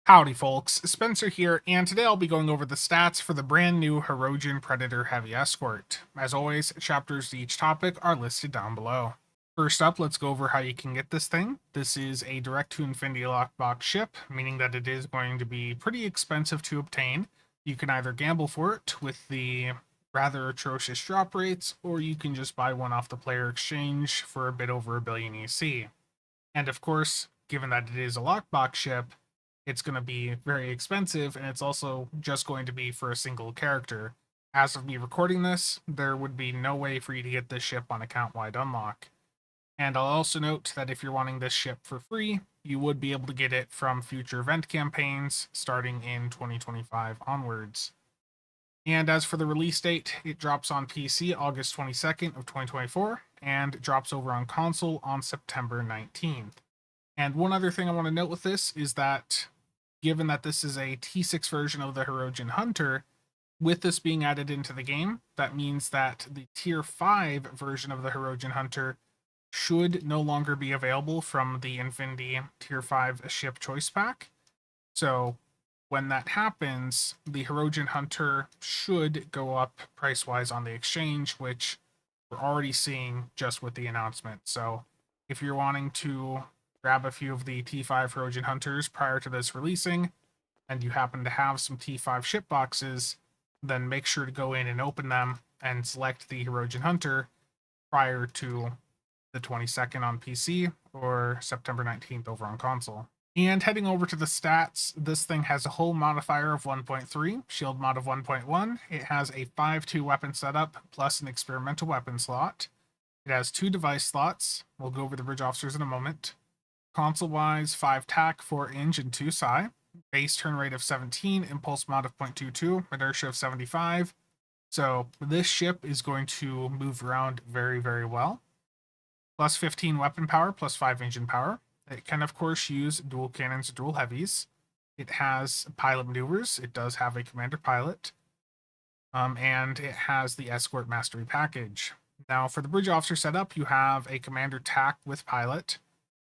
Howdy folks, Spencer here, and today I'll be going over the stats for the brand new Hirogen Predator Heavy Escort. As always, chapters to each topic are listed down below. First up, let's go over how you can get this thing. This is a direct-to-infinity lockbox ship, meaning that it is going to be pretty expensive to obtain. You can either gamble for it with the rather atrocious drop rates, or you can just buy one off the player exchange for a bit over $1 billion EC. And of course, given that it is a lockbox ship, it's going to be very expensive, and it's also just going to be for a single character. As of me recording this, there would be no way for you to get this ship on account-wide unlock. And I'll also note that if you're wanting this ship for free, you would be able to get it from future event campaigns starting in 2025 onwards. And as for the release date, it drops on PC August 22nd of 2024 and drops over on console on September 19th. And one other thing I want to note with this is that given that this is a T6 version of the Hirogen Hunter, with this being added into the game, that means that the Tier 5 version of the Hirogen Hunter should no longer be available from the Infinity Tier 5 ship choice pack. So when that happens, the Hirogen Hunter should go up price-wise on the exchange, which we're already seeing just with the announcement. So if you're wanting to grab a few of the T5 Hirogen Hunters prior to this releasing, and you happen to have some T5 ship boxes, then make sure to go in and open them and select the Hirogen Hunter prior to the 22nd on PC or September 19th over on console. And heading over to the stats, this thing has a hull modifier of 1.3, shield mod of 1.1. It has a 5.2 weapon setup plus an experimental weapon slot. It has 2 device slots. We'll go over the bridge officers in a moment. Console-wise, 5 TAC, 4 Ing, and 2 Psi. Base turn rate of 17, impulse mod of 0.22, inertia of 75. So this ship is going to move around very, very well. Plus 15 weapon power, plus 5 engine power. It can, of course, use dual cannons, dual heavies. It has pilot maneuvers. It does have a commander pilot. And it has the escort mastery package. Now, for the bridge officer setup, you have a commander TAC with pilot,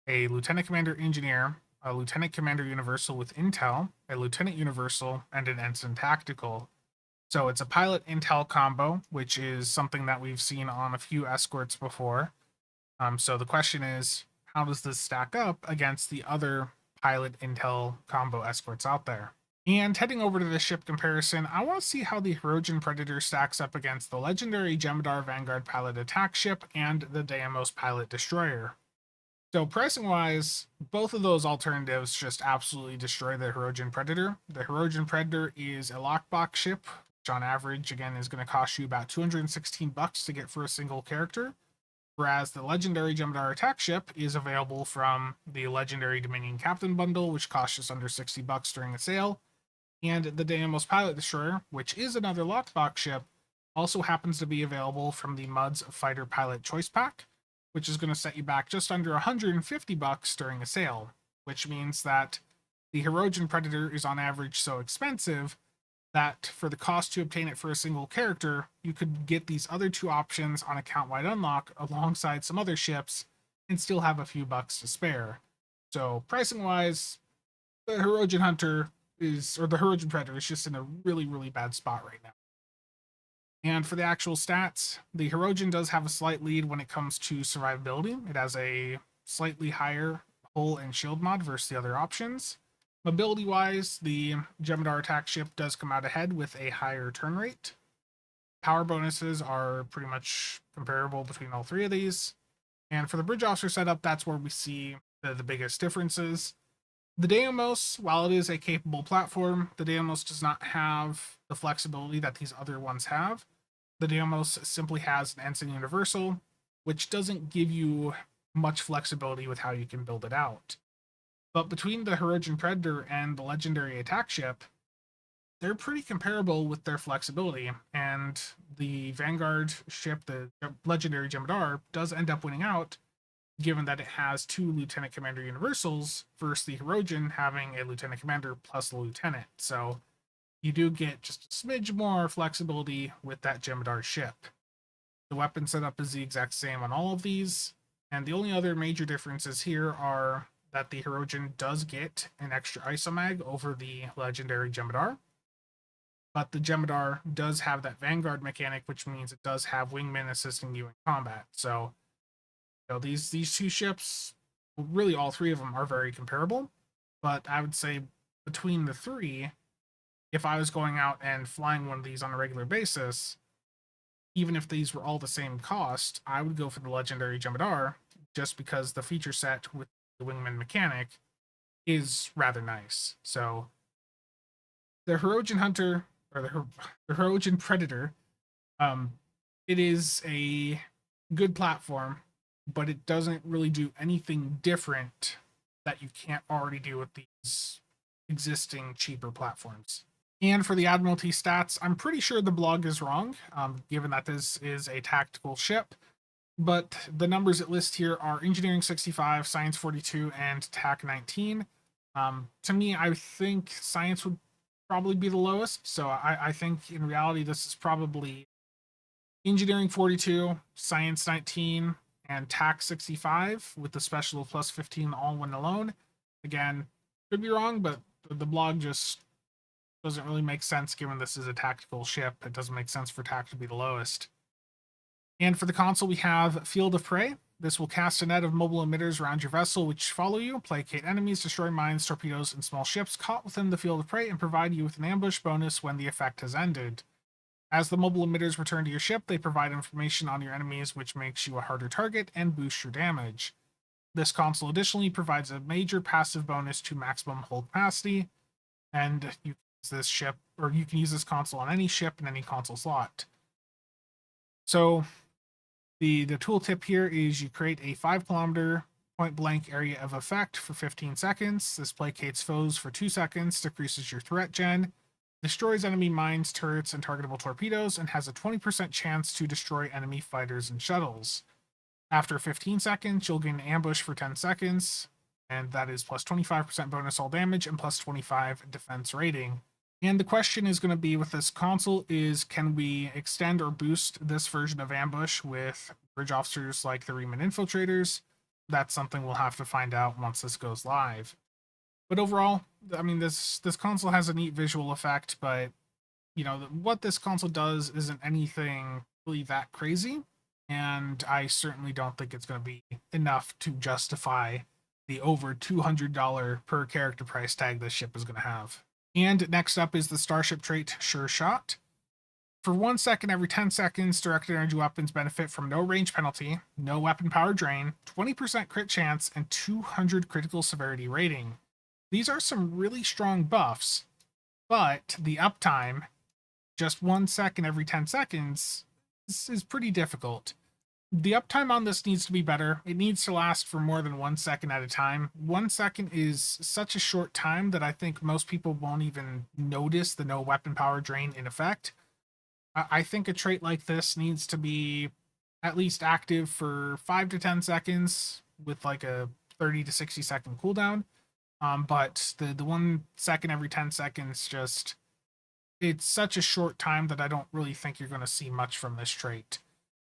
a lieutenant commander engineer, a lieutenant commander universal with intel, a lieutenant universal, and an ensign tactical. So it's a pilot intel combo, which is something that we've seen on a few escorts before. So the question is, how does this stack up against the other pilot intel combo escorts out there? And heading over to the ship comparison, I want to see how the Hirogen Predator stacks up against the legendary Jem'Hadar Vanguard pilot attack ship and the Deimos pilot destroyer. So pricing wise, both of those alternatives just absolutely destroy the Hirogen Predator. The Hirogen Predator is a lockbox ship, which on average, again, is going to cost you about $216 to get for a single character. Whereas the legendary Jem'Hadar attack ship is available from the legendary Dominion Captain bundle, which costs just under $60 during a sale. And the Deimos pilot destroyer, which is another lockbox ship, also happens to be available from the MUD's fighter pilot choice pack, which is going to set you back just under $150 during a sale, which means that the Hirogen Predator is on average so expensive that for the cost to obtain it for a single character, you could get these other 2 options on account-wide unlock alongside some other ships and still have a few bucks to spare. So pricing-wise, the Hirogen Hunter the Hirogen Predator is just in a really, really bad spot right now. And for the actual stats, the Hirogen does have a slight lead when it comes to survivability. It has a slightly higher hull and shield mod versus the other options. Mobility-wise, the Jem'Hadar attack ship does come out ahead with a higher turn rate. Power bonuses are pretty much comparable between all 3 of these. And for the bridge officer setup, that's where we see the biggest differences. The Deimos, while it is a capable platform, the Deimos does not have the flexibility that these other ones have. The Deimos simply has an ensign universal, which doesn't give you much flexibility with how you can build it out. But between the Hirogen Predator and the legendary attack ship, they're pretty comparable with their flexibility, and the Vanguard ship, the legendary Jem'Hadar, does end up winning out, given that it has 2 lieutenant commander universals versus the Hirogen having a lieutenant commander plus a lieutenant. So you do get just a smidge more flexibility with that Jem'Hadar ship. The weapon setup is the exact same on all of these, and the only other major differences here are that the Hirogen does get an extra isomag over the legendary Jemadar, but the Jemadar does have that Vanguard mechanic, which means it does have wingmen assisting you in combat. So, these two ships, well, really all three of them are very comparable, but I would say between the three, if I was going out and flying one of these on a regular basis, even if these were all the same cost, I would go for the legendary Jemadar just because the feature set with the wingman mechanic is rather nice. So the Hirogen Hunter or the Hirogen Predator, um, it is a good platform, but it doesn't really do anything different that you can't already do with these existing cheaper platforms. And for the Admiralty stats, I'm pretty sure the blog is wrong, given that this is a tactical ship. But the numbers it lists here are Engineering 65, Science 42, and TAC 19. To me, I think Science would probably be the lowest. So I think in reality, this is probably Engineering 42, Science 19, and TAC 65 with the special of plus 15 all one alone. Again, could be wrong, but the blog just doesn't really make sense given this is a tactical ship. It doesn't make sense for TAC to be the lowest. And for the console, we have Field of Prey. This will cast a net of mobile emitters around your vessel, which follow you, placate enemies, destroy mines, torpedoes, and small ships caught within the field of prey, and provide you with an ambush bonus when the effect has ended. As the mobile emitters return to your ship, they provide information on your enemies, which makes you a harder target and boosts your damage. This console additionally provides a major passive bonus to maximum hull capacity, and you can use this ship, or you can use this console on any ship in any console slot. So the tooltip here is you create a 5-kilometer point blank area of effect for 15 seconds. This placates foes for 2 seconds, decreases your threat gen, destroys enemy mines, turrets, and targetable torpedoes, and has a 20% chance to destroy enemy fighters and shuttles. After 15 seconds, you'll gain an ambush for 10 seconds, and that is plus 25% bonus all damage and plus 25 defense rating. And the question is going to be with this console is, can we extend or boost this version of Ambush with bridge officers like the Reman Infiltrators? That's something we'll have to find out once this goes live. But overall, I mean, this console has a neat visual effect, but what this console does isn't anything really that crazy, and I certainly don't think it's going to be enough to justify the over $200 per character price tag this ship is going to have. And next up is the Starship trait, Sure Shot. For 1 second every 10 seconds, directed energy weapons benefit from no range penalty, no weapon power drain, 20% crit chance, and 200 critical severity rating. These are some really strong buffs, but the uptime, just 1 second every 10 seconds, is pretty difficult. The uptime on this needs to be better. It needs to last for more than 1 second at a time. 1 second is such a short time that I think most people won't even notice the no weapon power drain in effect. I think a trait like this needs to be at least active for 5 to 10 seconds with like a 30 to 60 second cooldown. But the 1 second every 10 seconds, just, it's such a short time that I don't really think you're going to see much from this trait.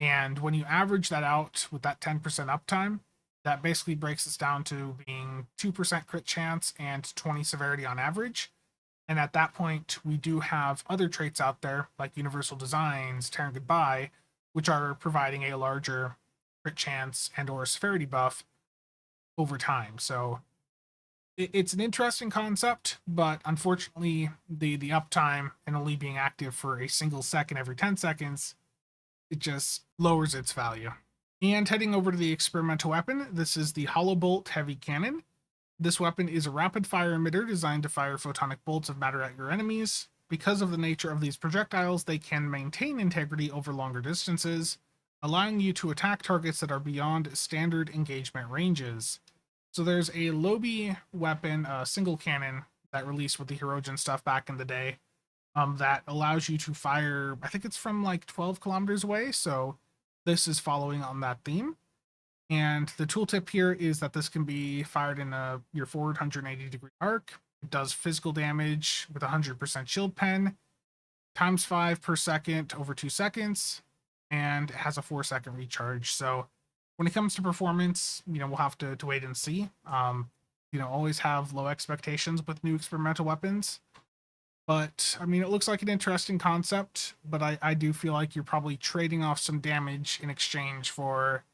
And when you average that out with that 10% uptime, that basically breaks us down to being 2% crit chance and 20 severity on average. And at that point, we do have other traits out there like Universal Designs, Terran Goodbye, which are providing a larger crit chance and or severity buff over time. So it's an interesting concept, but unfortunately, the uptime and only being active for a single second every 10 seconds, it just lowers its value. And heading over to the experimental weapon, this is the Holobolt Heavy Cannon. This weapon is a rapid fire emitter designed to fire photonic bolts of matter at your enemies. Because of the nature of these projectiles, they can maintain integrity over longer distances, allowing you to attack targets that are beyond standard engagement ranges. So there's a Lobi weapon, a single cannon that released with the Hirogen stuff back in the day, that allows you to fire, I think it's from like 12 kilometers away, so this is following on that theme. And the tooltip here is that this can be fired in your forward 180-degree arc. It does physical damage with 100% shield pen, times 5 per second over 2 seconds, and it has a 4-second recharge. So when it comes to performance, we'll have to wait and see. always have low expectations with new experimental weapons. But I mean, it looks like an interesting concept, but I do feel like you're probably trading off some damage in exchange for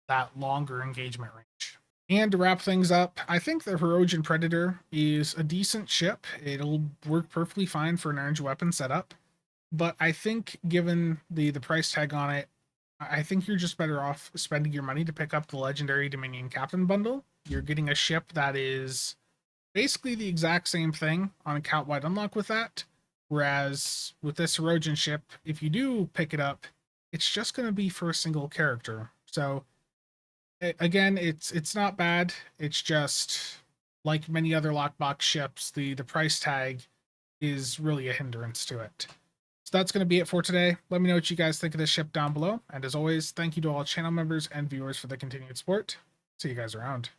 that longer engagement range. And to wrap things up, I think the Hirogen Predator is a decent ship. It'll work perfectly fine for an energy weapon setup. But I think given the price tag on it, I think you're just better off spending your money to pick up the Legendary Dominion Captain bundle. You're getting a ship that is basically the exact same thing on account wide unlock with that. Whereas with this Hirogen ship, if you do pick it up, it's just going to be for a single character. So again, it's not bad. It's just like many other lockbox ships, the price tag is really a hindrance to it. So that's going to be it for today. Let me know what you guys think of this ship down below. And as always, thank you to all channel members and viewers for the continued support. See you guys around.